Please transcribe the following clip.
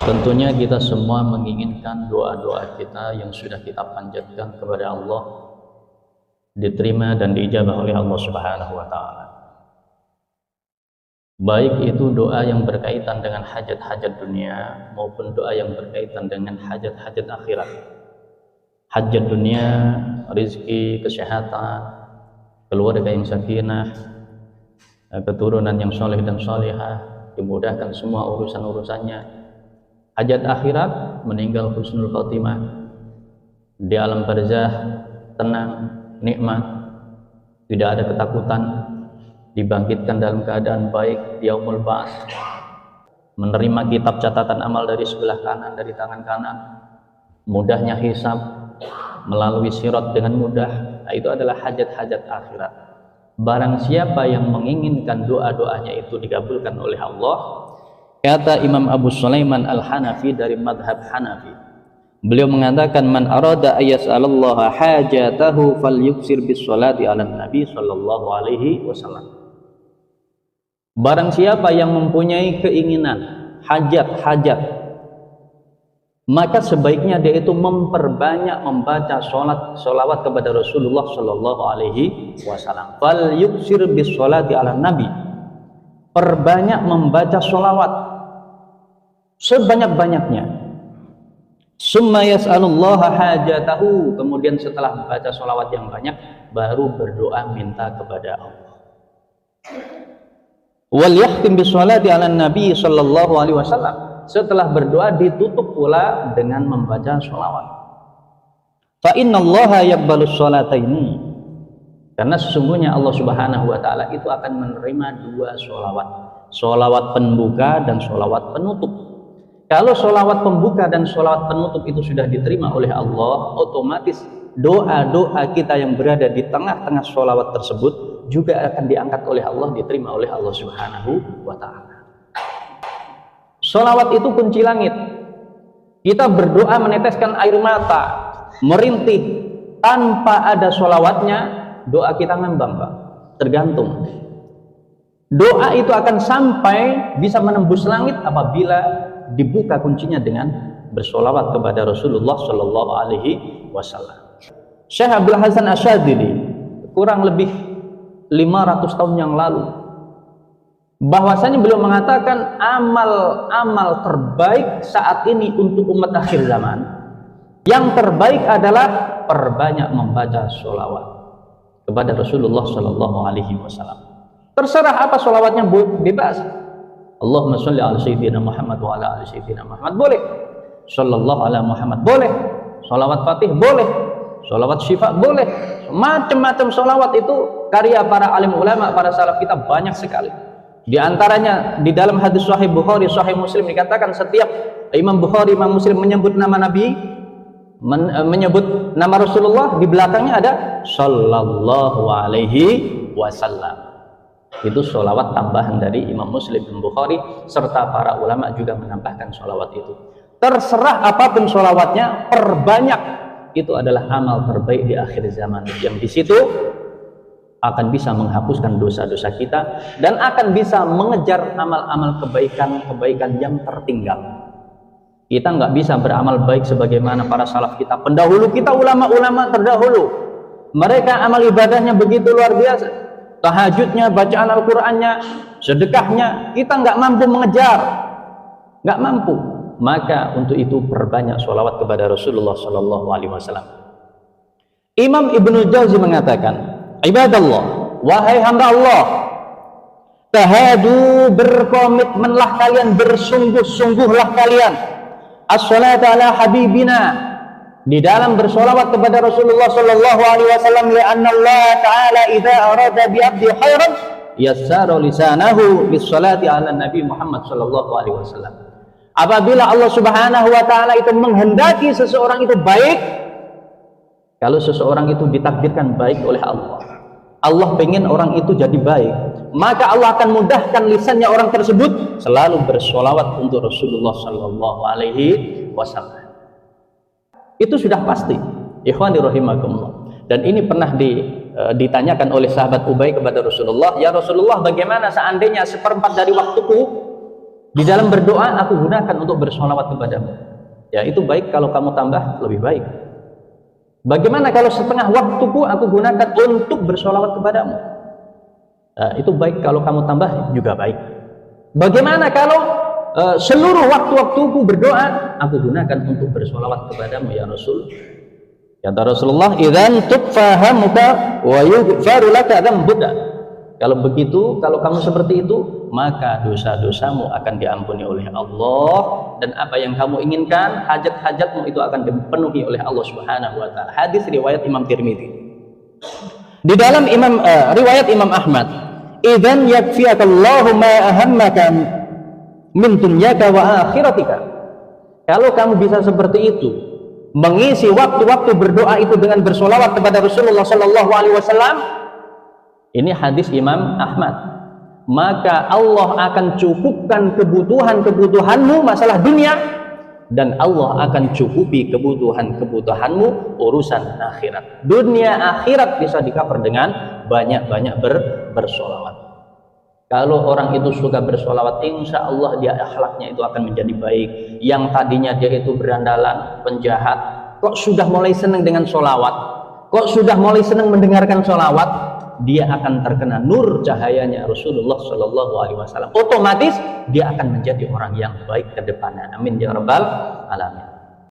Tentunya kita semua menginginkan doa-doa kita yang sudah kita panjatkan kepada Allah diterima dan diijabah oleh Allah Subhanahu wa taala. Baik itu doa yang berkaitan dengan hajat-hajat dunia maupun doa yang berkaitan dengan hajat-hajat akhirat. Hajat dunia, rizki, kesehatan, keluarga yang sakinah, keturunan yang soleh dan solehah, dimudahkan semua urusan-urusannya. Hajat akhirat, meninggal husnul khatimah, di alam barzah tenang, nikmat, tidak ada ketakutan, dibangkitkan dalam keadaan baik di yaumul ba'ats, menerima kitab catatan amal dari sebelah kanan, dari tangan kanan, mudahnya hisab, melalui sirat dengan mudah. Nah, itu adalah hajat-hajat akhirat. Barang siapa yang menginginkan doa-doanya itu dikabulkan oleh Allah, kata Imam Abu Sulaiman Al-Hanafi dari madhab Hanafi, beliau mengatakan, man arada ayyas'alallaha hajatahu falyuksir bis salati ala nabi sallallahu alaihi wasallam. Barang siapa yang mempunyai keinginan hajat-hajat, maka sebaiknya dia itu memperbanyak membaca salawat kepada Rasulullah sallallahu alaihi wasallam. Falyuksir bis salati ala nabi, perbanyak membaca salawat sebanyak-banyaknya. Summa yas'alullaha hajatahu, kemudian setelah membaca sholawat yang banyak baru berdoa minta kepada Allah. Wal yahtim bis sholati ala nabi sallallahu alaihi wasallam, setelah berdoa ditutup pula dengan membaca sholawat. Fa innallaha yaqbalus sholataini, karena sesungguhnya Allah Subhanahu wa taala itu akan menerima dua sholawat, sholawat pembuka dan sholawat penutup. Kalau sholawat pembuka dan sholawat penutup itu sudah diterima oleh Allah, otomatis doa-doa kita yang berada di tengah-tengah sholawat tersebut juga akan diangkat oleh Allah, diterima oleh Allah Subhanahu wa ta'ala. Sholawat itu kunci langit. Kita berdoa meneteskan air mata, merintih, tanpa ada sholawatnya doa kita ngambang, Pak. Tergantung. Doa itu akan sampai bisa menembus langit apabila dibuka kuncinya dengan bersolawat kepada Rasulullah Shallallahu Alaihi Wasallam. Syekh Abdul Hasan Asyadzili kurang lebih 500 tahun yang lalu, bahwasanya beliau mengatakan amal terbaik saat ini untuk umat akhir zaman, yang terbaik adalah perbanyak membaca sholawat kepada Rasulullah Shallallahu Alaihi Wasallam. Terserah apa sholawatnya, bebas. Allahumma sholli ala sayyidina Muhammad wa ala ali sayyidina Muhammad boleh, sallallahu ala Muhammad boleh, sholawat fatih boleh, sholawat syifa boleh, macam-macam sholawat itu karya para alim ulama, para salaf kita banyak sekali. Di antaranya di dalam hadis Sahih Bukhari, Sahih Muslim dikatakan setiap Imam Bukhari, Imam Muslim menyebut nama Nabi, menyebut nama Rasulullah, di belakangnya ada sallallahu alaihi wasallam. Itu sholawat tambahan dari Imam Muslim dan Bukhari, serta para ulama juga menambahkan sholawat itu. Terserah apapun sholawatnya, perbanyak. Itu adalah amal terbaik di akhir zaman, yang di situ akan bisa menghapuskan dosa-dosa kita dan akan bisa mengejar amal-amal kebaikan yang tertinggal. Kita nggak bisa beramal baik sebagaimana para salaf kita, pendahulu kita, ulama-ulama terdahulu. Mereka amal ibadahnya begitu luar biasa. Tahajudnya, bacaan Al-Qur'annya, sedekahnya, kita nggak mampu mengejar, nggak mampu. Maka untuk itu perbanyak sholawat kepada Rasulullah Sallallahu Alaihi Wasallam. Imam Ibnu Jauzi mengatakan, ibadallah, wahai hamba Allah, tahadu, berkomitmenlah kalian, bersungguh-sungguhlah kalian, as-salatu ala habibina, di dalam bersolawat kepada Rasulullah Sallallahu Alaihi Wasallam, li'anna Allah Taala idza arada bi 'abdi khairan yassara lisanahu bis salati ala Nabi Muhammad Sallallahu Alaihi Wasallam. Apabila Allah Subhanahu wa taala itu menghendaki seseorang itu baik, kalau seseorang itu ditakdirkan baik oleh Allah, Allah pengen orang itu jadi baik, maka Allah akan mudahkan lisannya orang tersebut selalu bersolawat untuk Rasulullah Sallallahu Alaihi Wasallam. Itu sudah pasti, ikhwani rahimakumullah. Dan ini pernah ditanyakan oleh sahabat Ubay kepada Rasulullah, ya Rasulullah, bagaimana seandainya seperempat dari waktuku Di dalam berdoa aku gunakan untuk bersolawat kepadamu. Ya, itu baik kalau kamu tambah, lebih baik. Bagaimana kalau setengah waktuku aku gunakan untuk bersolawat kepadamu? Nah, itu baik kalau kamu tambah, juga baik. Bagaimana kalau seluruh waktu-waktuku berdoa aku gunakan untuk bersolawat kepadamu ya Rasul? Kata Rasulullah, idzan tufahamuka wa yughfaru laka dzambuka. Kalau begitu, kalau kamu seperti itu, maka dosa-dosamu akan diampuni oleh Allah, dan apa yang kamu inginkan, hajat-hajatmu itu akan dipenuhi oleh Allah Subhanahu wa taala. Hadis riwayat Imam Tirmidzi. Di dalam riwayat Imam Ahmad, idzan yakfiyakallahu ma ahammaka min dunyaka wa akhiratika. Kalau kamu bisa seperti itu, mengisi waktu-waktu berdoa itu dengan bersolawat kepada Rasulullah sallallahu alaihi wasallam, ini hadis Imam Ahmad, maka Allah akan cukupkan kebutuhan-kebutuhanmu masalah dunia, dan Allah akan cukupi kebutuhan-kebutuhanmu urusan akhirat. Dunia akhirat bisa di-cover dengan banyak-banyak bersolawat. Kalau orang itu suka bersolawat, insya Allah dia akhlaknya itu akan menjadi baik. Yang tadinya dia itu berandalan, penjahat, kok sudah mulai senang dengan solawat, kok sudah mulai senang mendengarkan solawat, dia akan terkena nur cahayanya Rasulullah Shallallahu Alaihi Wasallam. Otomatis dia akan menjadi orang yang baik ke depannya. Amin ya rabbal alamin.